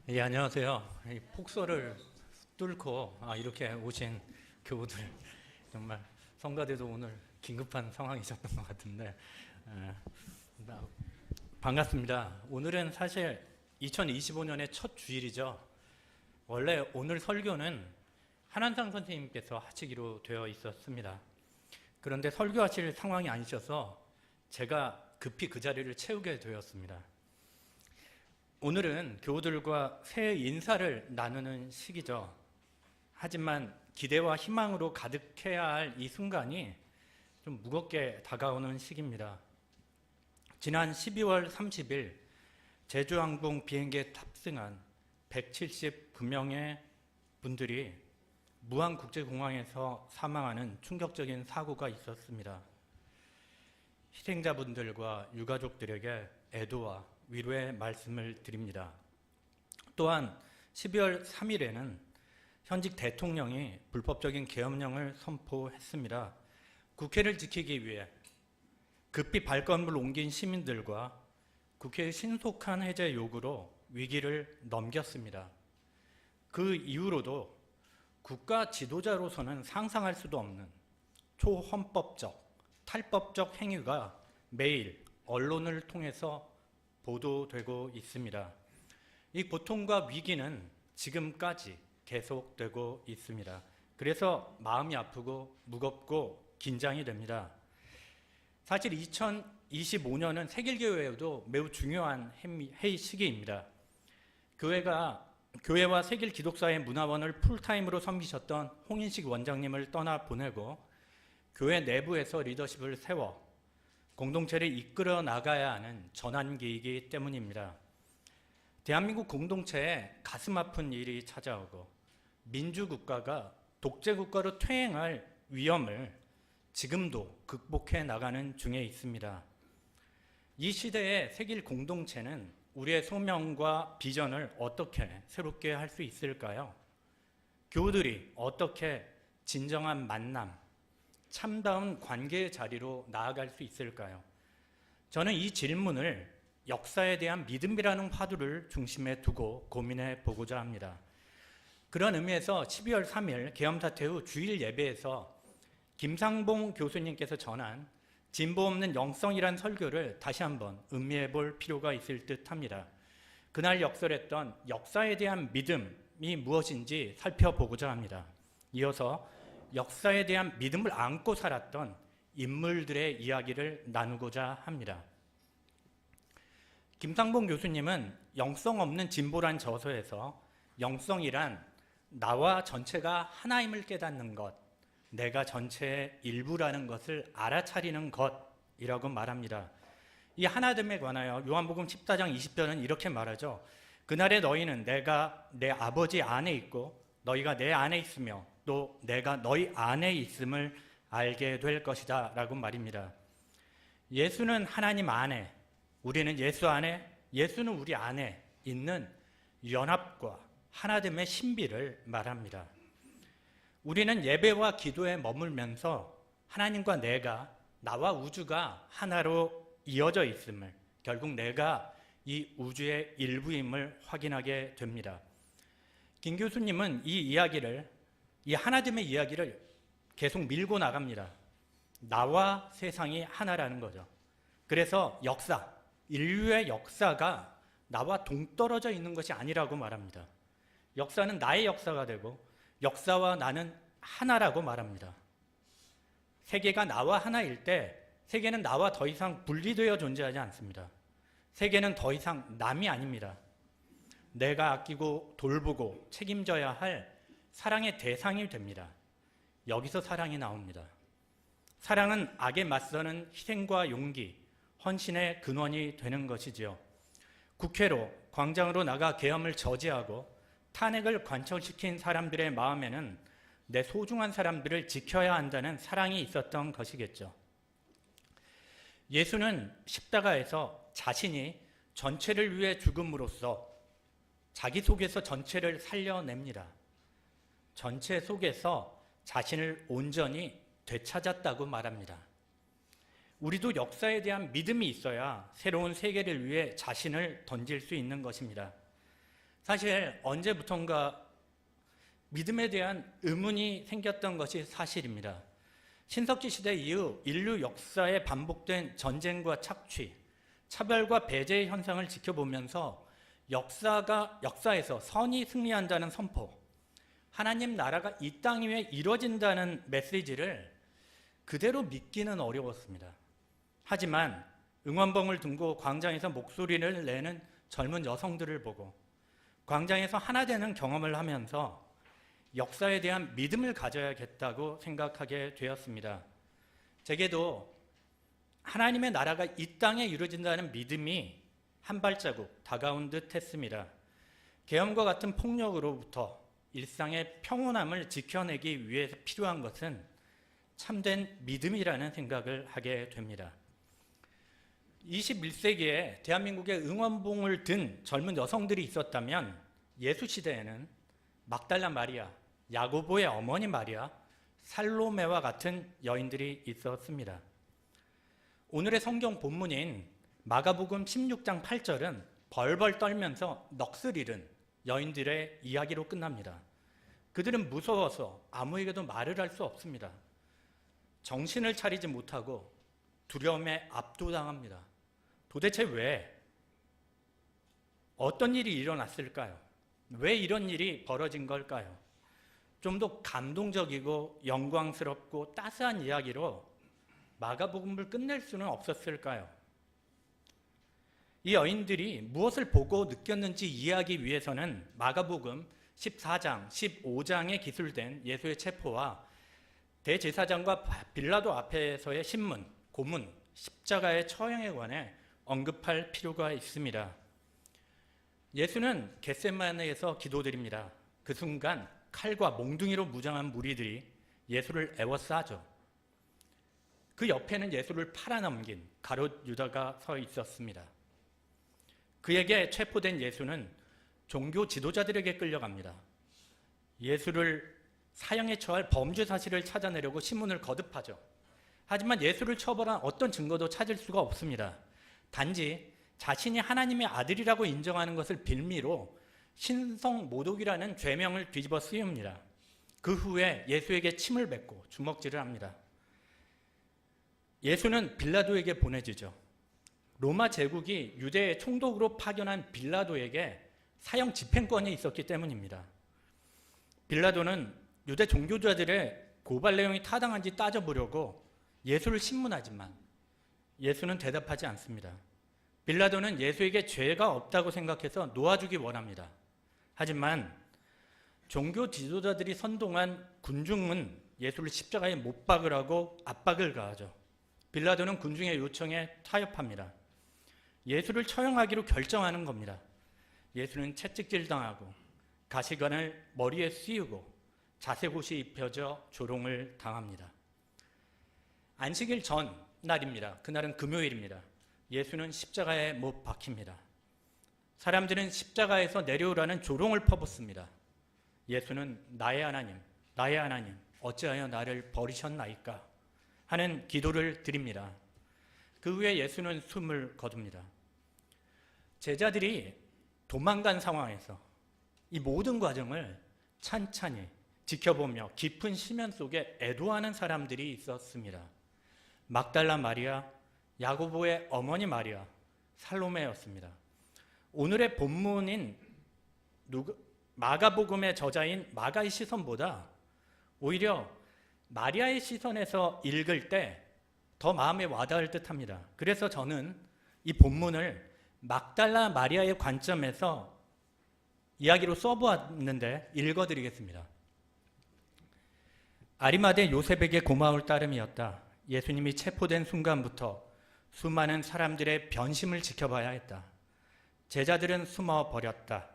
예, 안녕하세요. 이 폭설을 뚫고 이렇게 오신 교우들 정말 성가대도 오늘 긴급한 상황이셨던 것 같은데 나- 반갑습니다. 오늘은 사실 2025년의 첫 주일이죠. 원래 오늘 설교는 한한상 선생님께서 하시기로 되어 있었습니다. 그런데 설교하실 상황이 아니셔서 제가 급히 그 자리를 채우게 되었습니다. 오늘은 교우들과 새해 인사를 나누는 시기죠. 하지만 기대와 희망으로 가득해야 할 이 순간이 좀 무겁게 다가오는 시기입니다. 지난 12월 30일 제주항공 비행기에 탑승한 179명의 분들이 무안국제공항에서 사망하는 충격적인 사고가 있었습니다. 희생자분들과 유가족들에게 애도와 위로의 말씀을 드립니다. 또한 12월 3일에는 현직 대통령이 불법적인 계엄령을 선포했습니다. 국회를 지키기 위해 급히 발걸음을 옮긴 시민들과 국회의 신속한 해제 요구로 위기를 넘겼습니다. 그 이후로도 국가 지도자로서는 상상할 수도 없는 초헌법적, 탈법적 행위가 매일 언론을 통해서 보도되고 있습니다. 이 고통과 위기는 지금까지 계속되고 있습니다. 그래서 마음이 아프고 무겁고 긴장이 됩니다. 사실 2025년은 세길교회에도 매우 중요한 해의 시기입니다. 교회와 세길기독사회 문화원을 풀타임으로 섬기셨던 홍인식 원장님을 떠나보내고 교회 내부에서 리더십을 세워 공동체를 이끌어 나가야 하는 전환기이기 때문입니다. 대한민국 공동체에 가슴 아픈 일이 찾아오고 민주국가가 독재국가로 퇴행할 위험을 지금도 극복해 나가는 중에 있습니다. 이 시대의 세길 공동체는 우리의 소명과 비전을 어떻게 새롭게 할 수 있을까요? 교우들이 어떻게 진정한 만남, 참다운 관계의 자리로 나아갈 수 있을까요? 저는 이 질문을 역사에 대한 믿음이라는 화두를 중심에 두고 고민해 보고자 합니다. 그런 의미에서 12월 3일 계엄 사태 후 주일 예배에서 김상봉 교수님께서 전한 진보 없는 영성이란 설교를 다시 한번 음미해 볼 필요가 있을 듯합니다. 그날 역설했던 역사에 대한 믿음이 무엇인지 살펴보고자 합니다. 이어서 역사에 대한 믿음을 안고 살았던 인물들의 이야기를 나누고자 합니다. 김상봉 교수님은 영성 없는 진보란 저서에서 영성이란 나와 전체가 하나임을 깨닫는 것, 내가 전체의 일부라는 것을 알아차리는 것이라고 말합니다. 이 하나됨에 관하여 요한복음 14장 20절은 이렇게 말하죠. 그날에 너희는 내가 내 아버지 안에 있고 너희가 내 안에 있으며 또 내가 너희 안에 있음을 알게 될 것이다 라고 말입니다. 예수는 하나님 안에, 우리는 예수 안에, 예수는 우리 안에 있는 연합과 하나됨의 신비를 말합니다. 우리는 예배와 기도에 머물면서 하나님과 내가, 나와 우주가 하나로 이어져 있음을, 결국 내가 이 우주의 일부임을 확인하게 됩니다. 김 교수님은 이 하나됨의 이야기를 계속 밀고 나갑니다. 나와 세상이 하나라는 거죠. 그래서 인류의 역사가 나와 동떨어져 있는 것이 아니라고 말합니다. 역사는 나의 역사가 되고 역사와 나는 하나라고 말합니다. 세계가 나와 하나일 때 세계는 나와 더 이상 분리되어 존재하지 않습니다. 세계는 더 이상 남이 아닙니다. 내가 아끼고 돌보고 책임져야 할 사랑의 대상이 됩니다. 여기서 사랑이 나옵니다. 사랑은 악에 맞서는 희생과 용기, 헌신의 근원이 되는 것이지요. 국회로, 광장으로 나가 계엄을 저지하고 탄핵을 관철시킨 사람들의 마음에는 내 소중한 사람들을 지켜야 한다는 사랑이 있었던 것이겠죠. 예수는 십자가에서 자신이 전체를 위해 죽음으로써 자기 속에서 전체를 살려냅니다. 전체 속에서 자신을 온전히 되찾았다고 말합니다. 우리도 역사에 대한 믿음이 있어야 새로운 세계를 위해 자신을 던질 수 있는 것입니다. 사실 언제부턴가 믿음에 대한 의문이 생겼던 것이 사실입니다. 신석기 시대 이후 인류 역사에 반복된 전쟁과 착취, 차별과 배제의 현상을 지켜보면서 역사에서 선이 승리한다는 선포, 하나님 나라가 이 땅 위에 이루어진다는 메시지를 그대로 믿기는 어려웠습니다. 하지만 응원봉을 들고 광장에서 목소리를 내는 젊은 여성들을 보고 광장에서 하나 되는 경험을 하면서 역사에 대한 믿음을 가져야겠다고 생각하게 되었습니다. 제게도 하나님의 나라가 이 땅에 이루어진다는 믿음이 한 발자국 다가온 듯 했습니다. 계엄과 같은 폭력으로부터 일상의 평온함을 지켜내기 위해서 필요한 것은 참된 믿음이라는 생각을 하게 됩니다. 21세기에 대한민국에 응원봉을 든 젊은 여성들이 있었다면 예수 시대에는 막달라 마리아, 야고보의 어머니 마리아, 살로메와 같은 여인들이 있었습니다. 오늘의 성경 본문인 마가복음 16장 8절은 벌벌 떨면서 넋을 잃은 여인들의 이야기로 끝납니다. 그들은 무서워서 아무에게도 말을 할 수 없습니다. 정신을 차리지 못하고 두려움에 압도당합니다. 도대체 왜? 어떤 일이 일어났을까요? 왜 이런 일이 벌어진 걸까요? 좀 더 감동적이고 영광스럽고 따스한 이야기로 마가복음을 끝낼 수는 없었을까요? 이 여인들이 무엇을 보고 느꼈는지 이해하기 위해서는 마가복음 14장, 15장에 기술된 예수의 체포와 대제사장과 빌라도 앞에서의 신문, 고문, 십자가의 처형에 관해 언급할 필요가 있습니다. 예수는 겟세마네에서 기도드립니다. 그 순간 칼과 몽둥이로 무장한 무리들이 예수를 에워싸죠. 그 옆에는 예수를 팔아넘긴 가룟 유다가 서 있었습니다. 그에게 체포된 예수는 종교 지도자들에게 끌려갑니다. 예수를 사형에 처할 범죄 사실을 찾아내려고 신문을 거듭하죠. 하지만 예수를 처벌한 어떤 증거도 찾을 수가 없습니다. 단지 자신이 하나님의 아들이라고 인정하는 것을 빌미로 신성 모독이라는 죄명을 뒤집어 씌웁니다. 그 후에 예수에게 침을 뱉고 주먹질을 합니다. 예수는 빌라도에게 보내지죠. 로마 제국이 유대의 총독으로 파견한 빌라도에게 사형 집행권이 있었기 때문입니다. 빌라도는 유대 종교자들의 고발 내용이 타당한지 따져보려고 예수를 신문하지만 예수는 대답하지 않습니다. 빌라도는 예수에게 죄가 없다고 생각해서 놓아주기 원합니다. 하지만 종교 지도자들이 선동한 군중은 예수를 십자가에 못 박으라고 압박을 가하죠. 빌라도는 군중의 요청에 타협합니다. 예수를 처형하기로 결정하는 겁니다. 예수는 채찍질 당하고 가시관을 머리에 씌우고 자색옷이 입혀져 조롱을 당합니다. 안식일 전 날입니다. 그날은 금요일입니다. 예수는 십자가에 못 박힙니다. 사람들은 십자가에서 내려오라는 조롱을 퍼붓습니다. 예수는 나의 하나님, 나의 하나님, 어찌하여 나를 버리셨나이까 하는 기도를 드립니다. 그 후에 예수는 숨을 거둡니다. 제자들이 도망간 상황에서 이 모든 과정을 찬찬히 지켜보며 깊은 심연 속에 애도하는 사람들이 있었습니다. 막달라 마리아, 야고보의 어머니 마리아, 살로메였습니다. 오늘의 본문인 마가복음의 저자인 마가의 시선보다 오히려 마리아의 시선에서 읽을 때 더 마음에 와닿을 듯합니다. 그래서 저는 이 본문을 막달라 마리아의 관점에서 이야기로 써보았는데 읽어드리겠습니다. 아리마대 요셉에게 고마울 따름이었다. 예수님이 체포된 순간부터 수많은 사람들의 변심을 지켜봐야 했다. 제자들은 숨어 버렸다.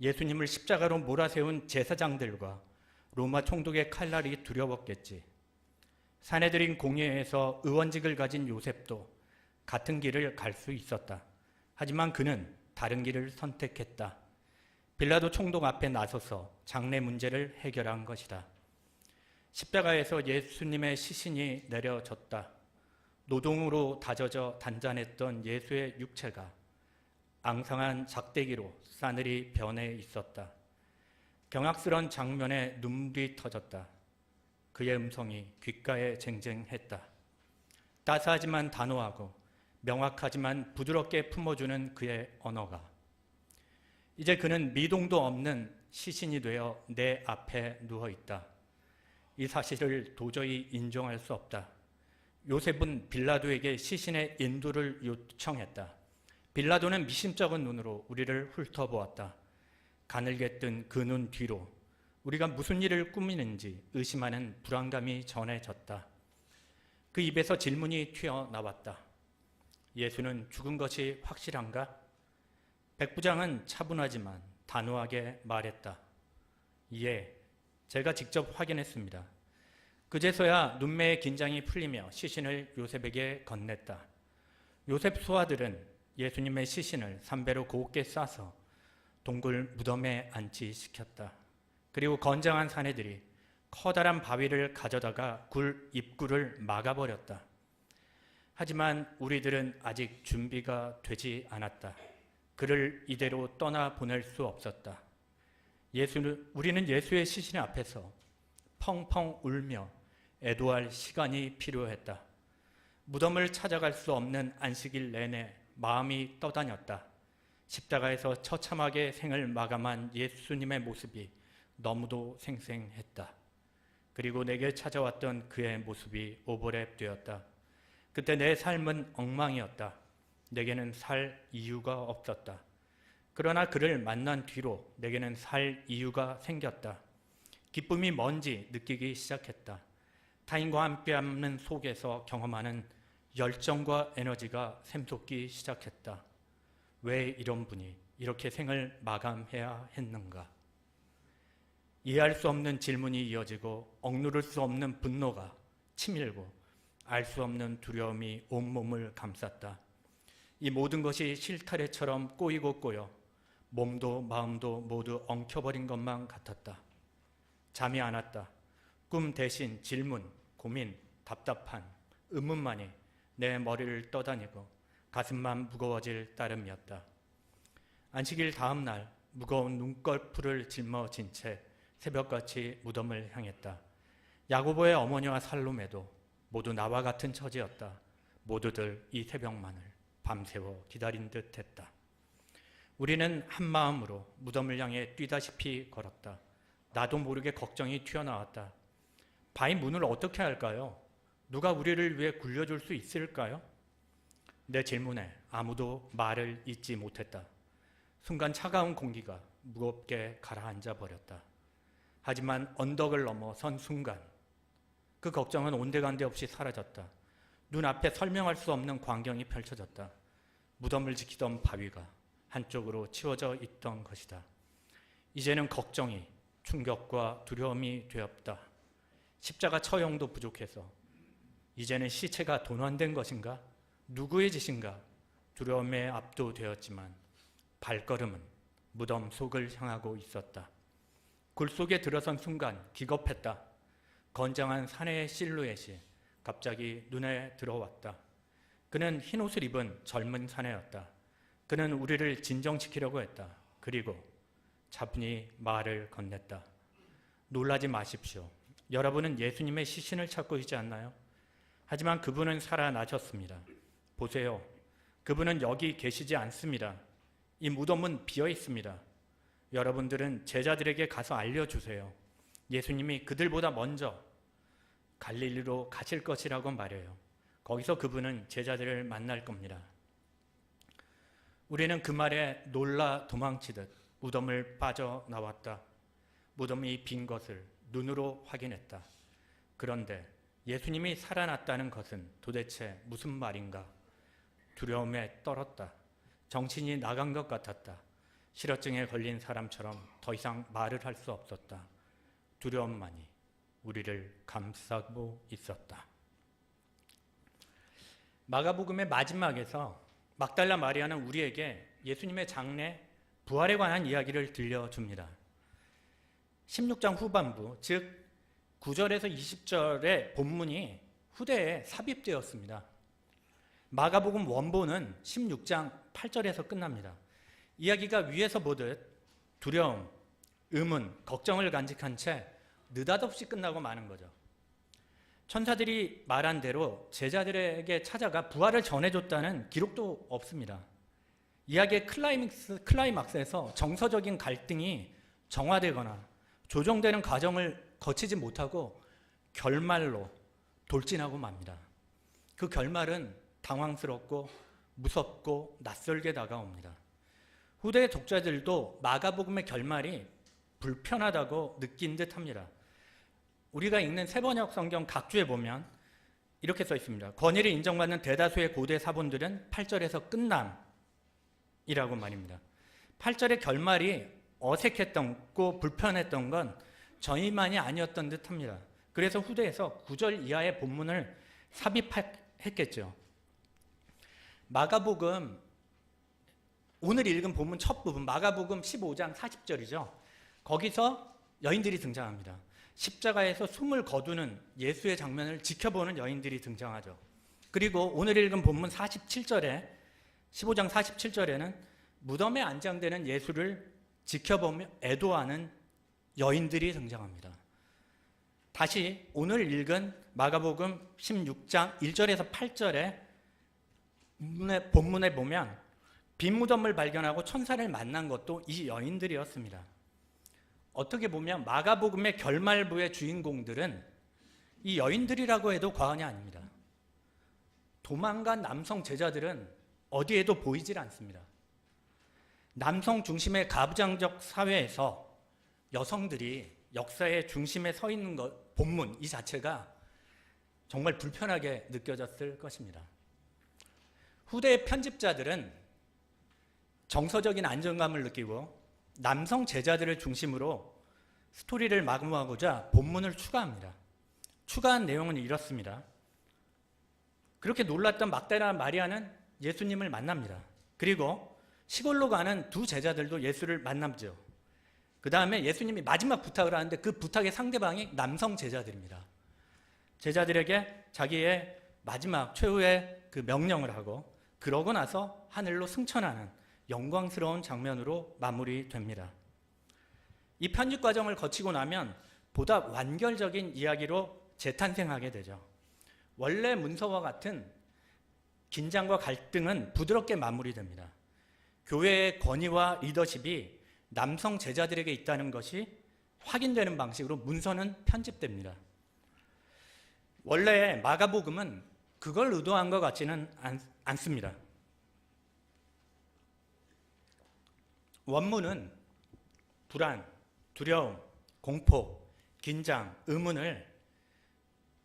예수님을 십자가로 몰아세운 제사장들과 로마 총독의 칼날이 두려웠겠지. 사내들인 공회에서 의원직을 가진 요셉도 같은 길을 갈 수 있었다. 하지만 그는 다른 길을 선택했다. 빌라도 총독 앞에 나서서 장래 문제를 해결한 것이다. 십자가에서 예수님의 시신이 내려졌다. 노동으로 다져져 단단했던 예수의 육체가 앙상한 작대기로 싸늘히 변해 있었다. 경악스런 장면에 눈물이 터졌다. 그의 음성이 귓가에 쟁쟁했다. 따스하지만 단호하고 명확하지만 부드럽게 품어주는 그의 언어가. 이제 그는 미동도 없는 시신이 되어 내 앞에 누워있다. 이 사실을 도저히 인정할 수 없다. 요셉은 빌라도에게 시신의 인도를 요청했다. 빌라도는 미심쩍은 눈으로 우리를 훑어보았다. 가늘게 뜬 그 눈 뒤로 우리가 무슨 일을 꾸미는지 의심하는 불안감이 전해졌다. 그 입에서 질문이 튀어나왔다. 예수는 죽은 것이 확실한가? 백부장은 차분하지만 단호하게 말했다. 예, 제가 직접 확인했습니다. 그제서야 눈매의 긴장이 풀리며 시신을 요셉에게 건넸다. 요셉 소아들은 예수님의 시신을 삼배로 곱게 싸서 동굴 무덤에 안치시켰다. 그리고 건장한 사내들이 커다란 바위를 가져다가 굴 입구를 막아버렸다. 하지만 우리들은 아직 준비가 되지 않았다. 그를 이대로 떠나보낼 수 없었다. 우리는 예수의 시신 앞에서 펑펑 울며 애도할 시간이 필요했다. 무덤을 찾아갈 수 없는 안식일 내내 마음이 떠다녔다. 십자가에서 처참하게 생을 마감한 예수님의 모습이 너무도 생생했다. 그리고 내게 찾아왔던 그의 모습이 오버랩되었다. 그때 내 삶은 엉망이었다. 내게는 살 이유가 없었다. 그러나 그를 만난 뒤로 내게는 살 이유가 생겼다. 기쁨이 뭔지 느끼기 시작했다. 타인과 함께하는 속에서 경험하는 열정과 에너지가 샘솟기 시작했다. 왜 이런 분이 이렇게 생을 마감해야 했는가? 이해할 수 없는 질문이 이어지고 억누를 수 없는 분노가 치밀고 알 수 없는 두려움이 온몸을 감쌌다. 이 모든 것이 실타래처럼 꼬이고 꼬여 몸도 마음도 모두 엉켜버린 것만 같았다. 잠이 안 왔다. 꿈 대신 질문, 고민, 답답한 의문만이 내 머리를 떠다니고 가슴만 무거워질 따름이었다. 안식일 다음 날 무거운 눈꺼풀을 짊어진 채 새벽같이 무덤을 향했다. 야고보의 어머니와 살로메도 모두 나와 같은 처지였다. 모두들 이 새벽만을 밤새워 기다린 듯 했다. 우리는 한 마음으로 무덤을 향해 뛰다시피 걸었다. 나도 모르게 걱정이 튀어나왔다. 바위 문을 어떻게 할까요? 누가 우리를 위해 굴려줄 수 있을까요? 내 질문에 아무도 말을 잇지 못했다. 순간 차가운 공기가 무겁게 가라앉아 버렸다. 하지만 언덕을 넘어선 순간 그 걱정은 온데간데 없이 사라졌다. 눈앞에 설명할 수 없는 광경이 펼쳐졌다. 무덤을 지키던 바위가 한쪽으로 치워져 있던 것이다. 이제는 걱정이 충격과 두려움이 되었다. 십자가 처형도 부족해서 이제는 시체가 돈환된 것인가? 누구의 짓인가? 두려움에 압도되었지만 발걸음은 무덤 속을 향하고 있었다. 굴 속에 들어선 순간 기겁했다. 건장한 사내의 실루엣이 갑자기 눈에 들어왔다. 그는 흰옷을 입은 젊은 사내였다. 그는 우리를 진정시키려고 했다. 그리고 차분히 말을 건넸다. 놀라지 마십시오. 여러분은 예수님의 시신을 찾고 있지 않나요? 하지만 그분은 살아나셨습니다. 보세요. 그분은 여기 계시지 않습니다. 이 무덤은 비어 있습니다. 여러분들은 제자들에게 가서 알려주세요. 예수님이 그들보다 먼저 갈릴리로 가실 것이라고 말해요. 거기서 그분은 제자들을 만날 겁니다. 우리는 그 말에 놀라 도망치듯 무덤을 빠져나왔다. 무덤이 빈 것을 눈으로 확인했다. 그런데 예수님이 살아났다는 것은 도대체 무슨 말인가? 두려움에 떨었다. 정신이 나간 것 같았다. 실어증에 걸린 사람처럼 더 이상 말을 할 수 없었다. 두려움만이 우리를 감싸고 있었다. 마가복음의 마지막에서 막달라 마리아는 우리에게 예수님의 장래, 부활에 관한 이야기를 들려줍니다. 16장 후반부, 즉 9절에서 20절의 본문이 후대에 삽입되었습니다. 마가복음 원본은 16장 8절에서 끝납니다. 이야기가 위에서 보듯 두려움, 의문, 걱정을 간직한 채 느닷없이 끝나고 마는 거죠. 천사들이 말한 대로 제자들에게 찾아가 부활을 전해줬다는 기록도 없습니다. 이야기의 클라이막스에서 정서적인 갈등이 정화되거나 조정되는 과정을 거치지 못하고 결말로 돌진하고 맙니다. 그 결말은 당황스럽고 무섭고 낯설게 다가옵니다. 후대의 독자들도 마가복음의 결말이 불편하다고 느낀 듯합니다. 우리가 읽는 세번역 성경 각주에 보면 이렇게 써 있습니다. 권위를 인정받는 대다수의 고대 사본들은 8절에서 끝남이라고 말입니다. 8절의 결말이 어색했고 불편했던 건 저희만이 아니었던 듯합니다. 그래서 후대에서 9절 이하의 본문을 삽입했겠죠. 마가복음, 오늘 읽은 본문 첫 부분 마가복음 15장 40절이죠. 거기서 여인들이 등장합니다. 십자가에서 숨을 거두는 예수의 장면을 지켜보는 여인들이 등장하죠. 그리고 오늘 읽은 본문 47절에 15장 47절에는 무덤에 안장되는 예수를 지켜보며 애도하는 여인들이 등장합니다. 다시 오늘 읽은 마가복음 16장 1절에서 8절에 본문에 보면 빈 무덤을 발견하고 천사를 만난 것도 이 여인들이었습니다. 어떻게 보면 마가복음의 결말부의 주인공들은 이 여인들이라고 해도 과언이 아닙니다. 도망간 남성 제자들은 어디에도 보이질 않습니다. 남성 중심의 가부장적 사회에서 여성들이 역사의 중심에 서 있는 것, 본문 이 자체가 정말 불편하게 느껴졌을 것입니다. 후대의 편집자들은 정서적인 안정감을 느끼고 남성 제자들을 중심으로 스토리를 마무하고자 본문을 추가합니다. 추가한 내용은 이렇습니다. 그렇게 놀랐던 막달라 마리아는 예수님을 만납니다. 그리고 시골로 가는 두 제자들도 예수를 만나죠. 그 다음에 예수님이 마지막 부탁을 하는데 그 부탁의 상대방이 남성 제자들입니다. 제자들에게 자기의 마지막 최후의 그 명령을 하고 그러고 나서 하늘로 승천하는 영광스러운 장면으로 마무리됩니다. 이 편집 과정을 거치고 나면 보다 완결적인 이야기로 재탄생하게 되죠. 원래 문서와 같은 긴장과 갈등은 부드럽게 마무리됩니다. 교회의 권위와 리더십이 남성 제자들에게 있다는 것이 확인되는 방식으로 문서는 편집됩니다. 원래 마가복음은 그걸 의도한 것 같지는 않습니다. 원문은 불안, 두려움, 공포, 긴장, 의문을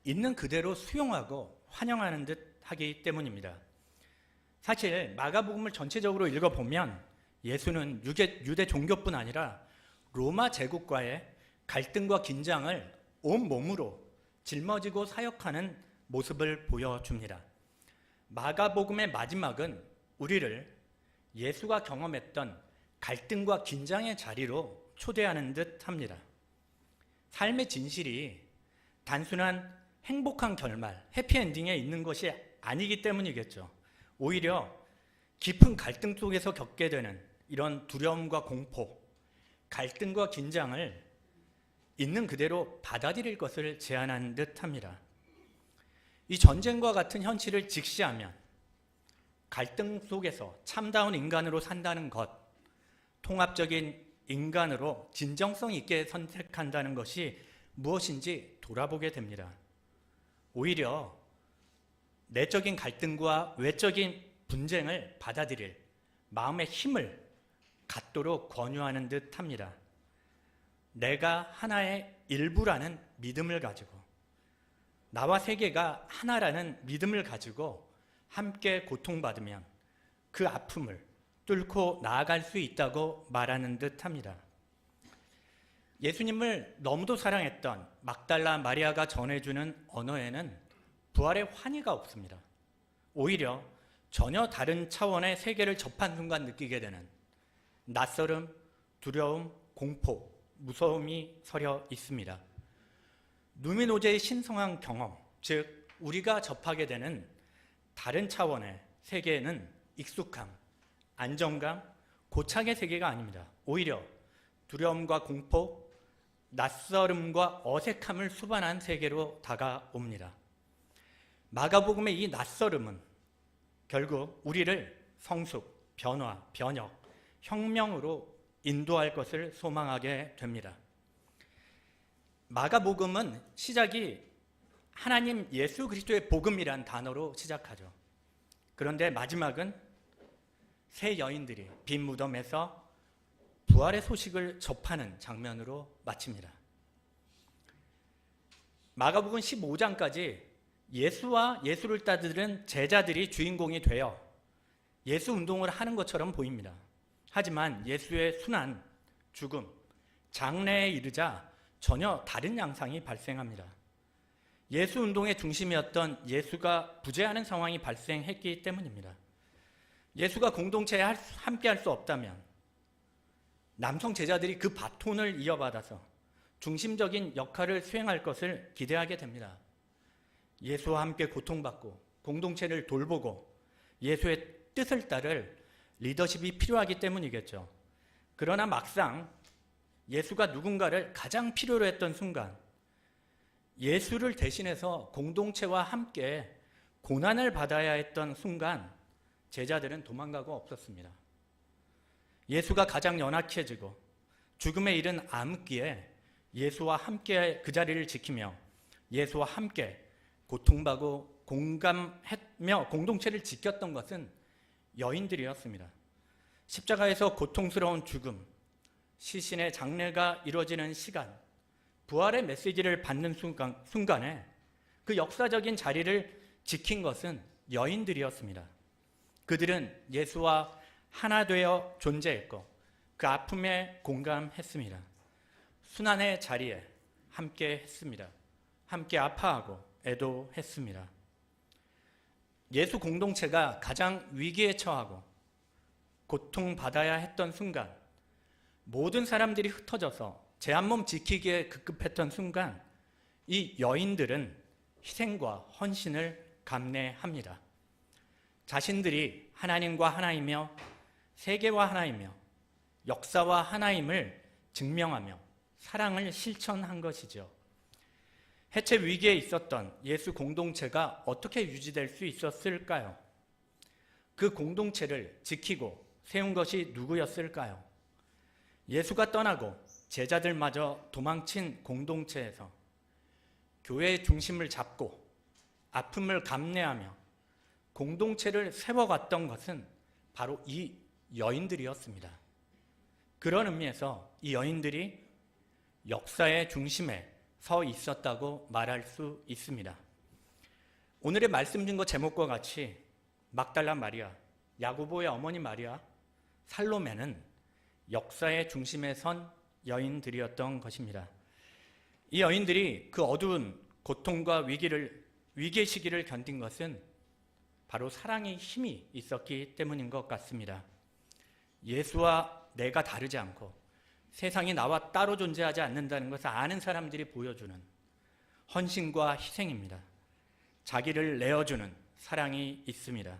있는 그대로 수용하고 환영하는 듯 하기 때문입니다. 사실 마가복음을 전체적으로 읽어보면 예수는 유대 종교뿐 아니라 로마 제국과의 갈등과 긴장을 온몸으로 짊어지고 사역하는 모습을 보여줍니다. 마가복음의 마지막은 우리를 예수가 경험했던 갈등과 긴장의 자리로 초대하는 듯 합니다. 삶의 진실이 단순한 행복한 결말, 해피엔딩에 있는 것이 아니기 때문이겠죠. 오히려 깊은 갈등 속에서 겪게 되는 이런 두려움과 공포, 갈등과 긴장을 있는 그대로 받아들일 것을 제안하는 듯 합니다. 이 전쟁과 같은 현실을 직시하면 갈등 속에서 참다운 인간으로 산다는 것, 통합적인 인간으로 진정성 있게 선택한다는 것이 무엇인지 돌아보게 됩니다. 오히려 내적인 갈등과 외적인 분쟁을 받아들일 마음의 힘을 갖도록 권유하는 듯 합니다. 내가 하나의 일부라는 믿음을 가지고 나와 세계가 하나라는 믿음을 가지고 함께 고통받으면 그 아픔을 뚫고 나아갈 수 있다고 말하는 듯 합니다. 예수님을 너무도 사랑했던 막달라 마리아가 전해주는 언어에는 부활의 환희가 없습니다. 오히려 전혀 다른 차원의 세계를 접한 순간 느끼게 되는 낯설음, 두려움, 공포, 무서움이 서려 있습니다. 누미노제의 신성한 경험, 즉 우리가 접하게 되는 다른 차원의 세계에는 익숙함, 안정감, 고착의 세계가 아닙니다. 오히려 두려움과 공포, 낯설음과 어색함을 수반한 세계로 다가옵니다. 마가복음의 이 낯설음은 결국 우리를 성숙, 변화, 변혁, 혁명으로 인도할 것을 소망하게 됩니다. 마가복음은 시작이 하나님 예수 그리스도의 복음이란 단어로 시작하죠. 그런데 마지막은 세 여인들이 빈 무덤에서 부활의 소식을 접하는 장면으로 마칩니다. 마가복음 15장까지 예수와 예수를 따르는 제자들이 주인공이 되어 예수 운동을 하는 것처럼 보입니다. 하지만 예수의 순환, 죽음, 장래에 이르자 전혀 다른 양상이 발생합니다. 예수 운동의 중심이었던 예수가 부재하는 상황이 발생했기 때문입니다. 예수가 공동체에 함께할 수 없다면 남성 제자들이 그 바톤을 이어받아서 중심적인 역할을 수행할 것을 기대하게 됩니다. 예수와 함께 고통받고 공동체를 돌보고 예수의 뜻을 따를 리더십이 필요하기 때문이겠죠. 그러나 막상 예수가 누군가를 가장 필요로 했던 순간, 예수를 대신해서 공동체와 함께 고난을 받아야 했던 순간 제자들은 도망가고 없었습니다. 예수가 가장 연약해지고 죽음에 이른 암흑기에 예수와 함께 그 자리를 지키며 예수와 함께 고통받고 공감하며 공동체를 지켰던 것은 여인들이었습니다. 십자가에서 고통스러운 죽음, 시신의 장례가 이루어지는 시간, 부활의 메시지를 받는 순간에 그 역사적인 자리를 지킨 것은 여인들이었습니다. 그들은 예수와 하나 되어 존재했고 그 아픔에 공감했습니다. 순환의 자리에 함께 했습니다. 함께 아파하고 애도했습니다. 예수 공동체가 가장 위기에 처하고 고통받아야 했던 순간, 모든 사람들이 흩어져서 제 한 몸 지키기에 급급했던 순간, 이 여인들은 희생과 헌신을 감내합니다. 자신들이 하나님과 하나이며 세계와 하나이며 역사와 하나임을 증명하며 사랑을 실천한 것이죠. 해체 위기에 있었던 예수 공동체가 어떻게 유지될 수 있었을까요? 그 공동체를 지키고 세운 것이 누구였을까요? 예수가 떠나고 제자들마저 도망친 공동체에서 교회의 중심을 잡고 아픔을 감내하며 공동체를 세워갔던 것은 바로 이 여인들이었습니다. 그런 의미에서 이 여인들이 역사의 중심에 서 있었다고 말할 수 있습니다. 오늘의 말씀 증거 제목과 같이 막달라 마리아, 야고보의 어머니 마리아, 살로메는 역사의 중심에 선 여인들이었던 것입니다. 이 여인들이 그 어두운 고통과 위기의 시기를 견딘 것은 바로 사랑의 힘이 있었기 때문인 것 같습니다. 예수와 내가 다르지 않고 세상이 나와 따로 존재하지 않는다는 것을 아는 사람들이 보여주는 헌신과 희생입니다. 자기를 내어주는 사랑이 있습니다.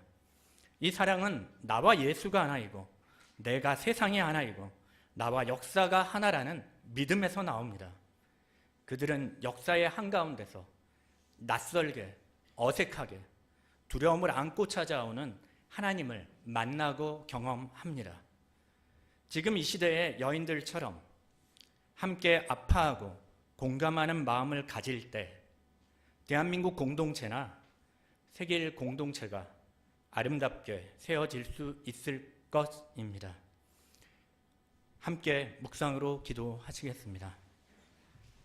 이 사랑은 나와 예수가 하나이고 내가 세상이 하나이고 나와 역사가 하나라는 믿음에서 나옵니다. 그들은 역사의 한가운데서 낯설게, 어색하게 두려움을 안고 찾아오는 하나님을 만나고 경험합니다. 지금 이 시대의 여인들처럼 함께 아파하고 공감하는 마음을 가질 때 대한민국 공동체나 세계 공동체가 아름답게 세워질 수 있을 것입니다. 함께 묵상으로 기도하시겠습니다.